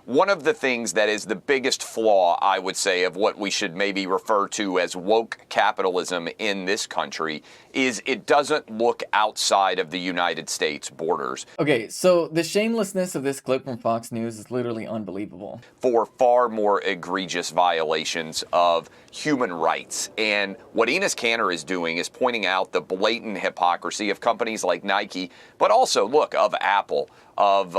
one of the things that is the biggest flaw, I would say, of what we should maybe refer to as woke capitalism in this country is it doesn't look outside of the United States borders. Okay, so the shamelessness of this clip from Fox News is literally unbelievable. For far more egregious violations of human rights. And what Enes Kanter is doing is pointing out the blatant hypocrisy of companies like Nike, but also, look, of Apple, of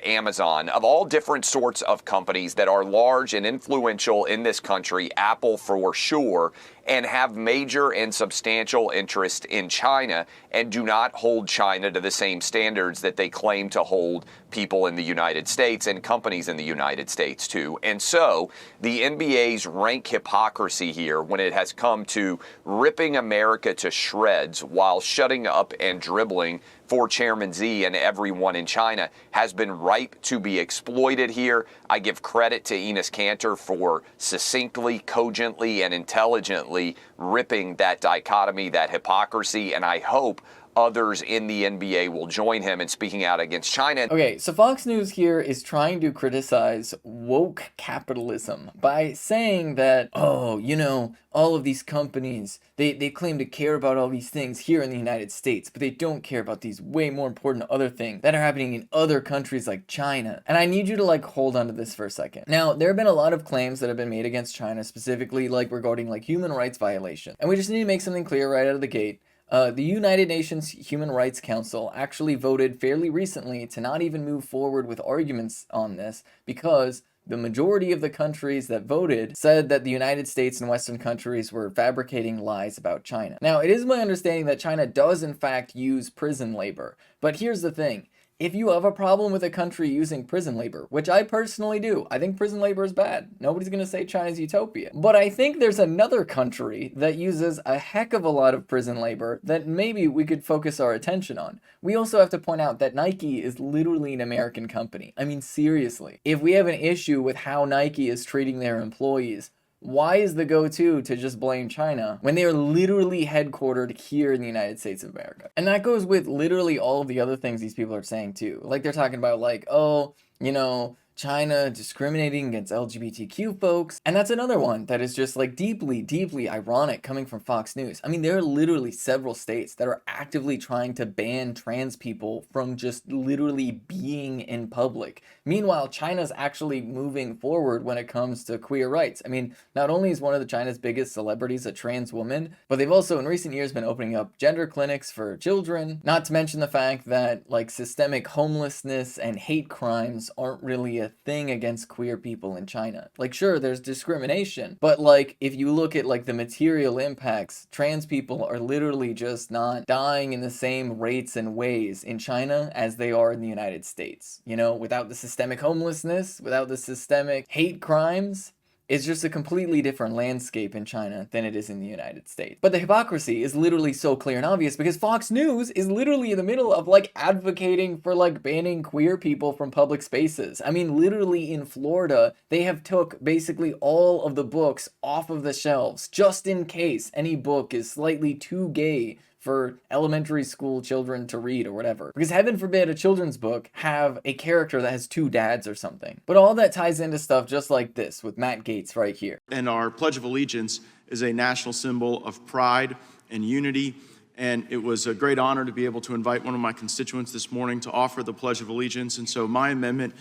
Amazon, of all different sorts of companies that are large and influential in this country, Apple for sure, and have major and substantial interest in China and do not hold China to the same standards that they claim to hold people in the United States and companies in the United States to. And so the NBA's rank hypocrisy here when it has come to ripping America to shreds while shutting up and dribbling for Chairman Xi and everyone in China has been ripe to be exploited here. I give credit to Enes Kanter for succinctly, cogently, and intelligently ripping that dichotomy, that hypocrisy, and I hope others in the NBA will join him in speaking out against China. Okay, so Fox News here is trying to criticize woke capitalism by saying that, oh, you know, all of these companies, they claim to care about all these things here in the United States, but they don't care about these way more important other things that are happening in other countries like China. And I need you to hold on to this for a second. Now, there have been a lot of claims that have been made against China, specifically regarding human rights violation. And we just need to make something clear right out of the gate. The United Nations Human Rights Council actually voted fairly recently to not even move forward with arguments on this because the majority of the countries that voted said that the United States and Western countries were fabricating lies about China. Now, it is my understanding that China does in fact use prison labor, but here's the thing. If you have a problem with a country using prison labor, which I personally do, I think prison labor is bad. Nobody's going to say China's utopia. But I think there's another country that uses a heck of a lot of prison labor that maybe we could focus our attention on. We also have to point out that Nike is literally an American company. I mean, seriously. If we have an issue with how Nike is treating their employees, why is the go-to to just blame China when they are literally headquartered here in the United States of America? And that goes with literally all of the other things these people are saying too. They're talking about oh, you know, China discriminating against LGBTQ folks. And that's another one that is just deeply, deeply ironic coming from Fox News. I mean, there are literally several states that are actively trying to ban trans people from just literally being in public. Meanwhile, China's actually moving forward when it comes to queer rights. I mean, not only is one of China's biggest celebrities a trans woman, but they've also in recent years been opening up gender clinics for children. Not to mention the fact that systemic homelessness and hate crimes aren't really a thing against queer people in China. Sure, there's discrimination, but if you look at the material impacts, trans people are literally just not dying in the same rates and ways in China as they are in the United States. You know, without the systemic homelessness, without the systemic hate crimes, it's just a completely different landscape in China than it is in the United States. But the hypocrisy is literally so clear and obvious because Fox News is literally in the middle of advocating for banning queer people from public spaces. I mean, literally in Florida, they have took basically all of the books off of the shelves just in case any book is slightly too gay for elementary school children to read or whatever. Because heaven forbid a children's book have a character that has two dads or something. But all that ties into stuff just like this with Matt Gaetz right here. And our Pledge of Allegiance is a national symbol of pride and unity. And it was a great honor to be able to invite one of my constituents this morning to offer the Pledge of Allegiance. And so my amendment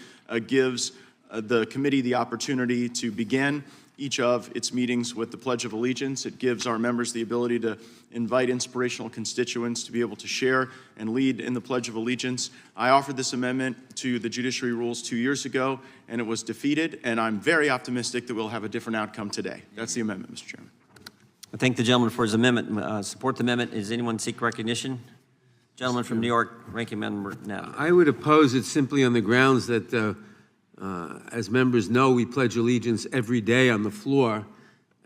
gives the committee the opportunity to begin each of its meetings with the Pledge of Allegiance. It gives our members the ability to invite inspirational constituents to be able to share and lead in the Pledge of Allegiance. I offered this amendment to the judiciary rules 2 years ago, and it was defeated, and I'm very optimistic that we'll have a different outcome today. That's the amendment, Mr. Chairman. I thank the gentleman for his amendment. Support the amendment. Does anyone seek recognition? Gentleman from New York, Ranking Member now. I would oppose it simply on the grounds that as members know, we pledge allegiance every day on the floor,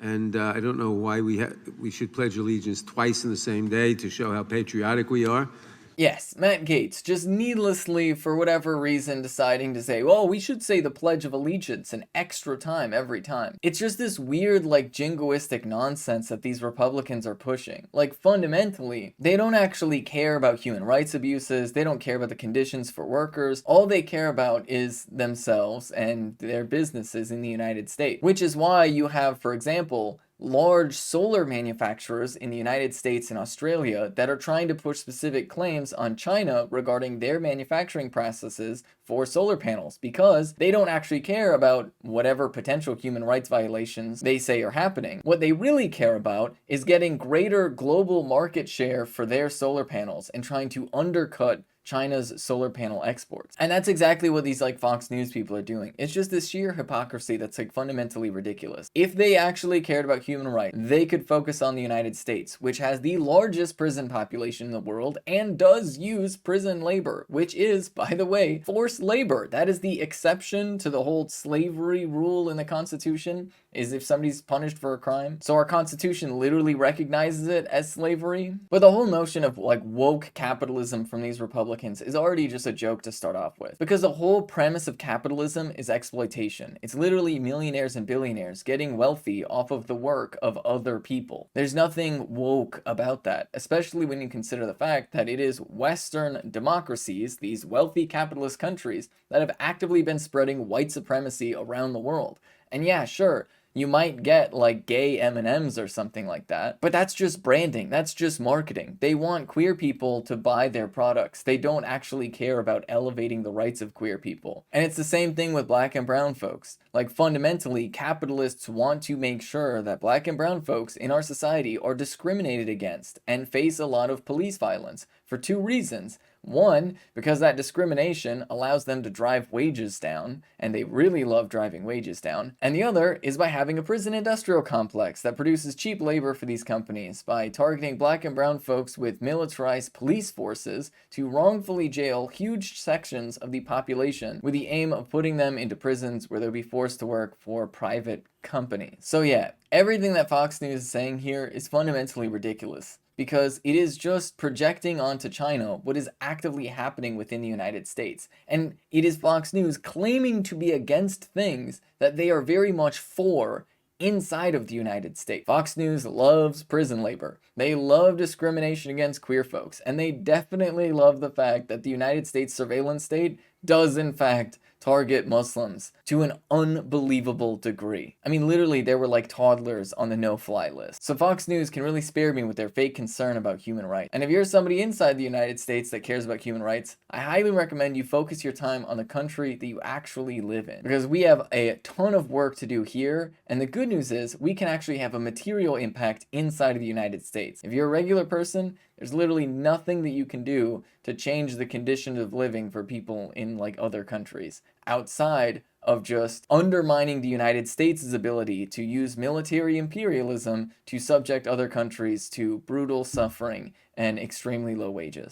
and I don't know why we should pledge allegiance twice in the same day to show how patriotic we are. Yes, Matt Gaetz, just needlessly, for whatever reason, deciding to say, well, we should say the Pledge of Allegiance an extra time every time. It's just this weird, like, jingoistic nonsense that these Republicans are pushing. Like, fundamentally, they don't actually care about human rights abuses, they don't care about the conditions for workers. All they care about is themselves and their businesses in the United States. Which is why you have, for example, large solar manufacturers in the United States and Australia that are trying to push specific claims on China regarding their manufacturing processes for solar panels, because they don't actually care about whatever potential human rights violations they say are happening. What they really care about is getting greater global market share for their solar panels and trying to undercut China's solar panel exports. And that's exactly what these like Fox News people are doing. It's just this sheer hypocrisy that's like fundamentally ridiculous. If they actually cared about human rights, they could focus on the United States, which has the largest prison population in the world and does use prison labor, which is, by the way, forced labor. That is the exception to the whole slavery rule in the Constitution, is if somebody's punished for a crime. So our Constitution literally recognizes it as slavery. But the whole notion of like woke capitalism from these Republicans is already just a joke to start off with. Because the whole premise of capitalism is exploitation. It's literally millionaires and billionaires getting wealthy off of the work of other people. There's nothing woke about that, especially when you consider the fact that it is Western democracies, these wealthy capitalist countries, that have actively been spreading white supremacy around the world. And yeah, sure, you might get like gay M&Ms or something like that, but that's just branding, that's just marketing. They want queer people to buy their products. They don't actually care about elevating the rights of queer people. And it's the same thing with black and brown folks. Like fundamentally, capitalists want to make sure that black and brown folks in our society are discriminated against and face a lot of police violence for two reasons. One, because that discrimination allows them to drive wages down, and they really love driving wages down. And the other is by having a prison industrial complex that produces cheap labor for these companies by targeting black and brown folks with militarized police forces to wrongfully jail huge sections of the population with the aim of putting them into prisons where they'll be forced to work for private companies. So yeah, everything that Fox News is saying here is fundamentally ridiculous, because it is just projecting onto China what is actively happening within the United States. And it is Fox News claiming to be against things that they are very much for inside of the United States. Fox News loves prison labor. They love discrimination against queer folks. And they definitely love the fact that the United States surveillance state does in fact target Muslims to an unbelievable degree. I mean, literally, there were like toddlers on the no-fly list. So Fox News can really spare me with their fake concern about human rights. And if you're somebody inside the United States that cares about human rights, I highly recommend you focus your time on the country that you actually live in. Because we have a ton of work to do here, and the good news is we can actually have a material impact inside of the United States. If you're a regular person, there's literally nothing that you can do to change the conditions of living for people in like other countries outside of just undermining the United States' ability to use military imperialism to subject other countries to brutal suffering and extremely low wages.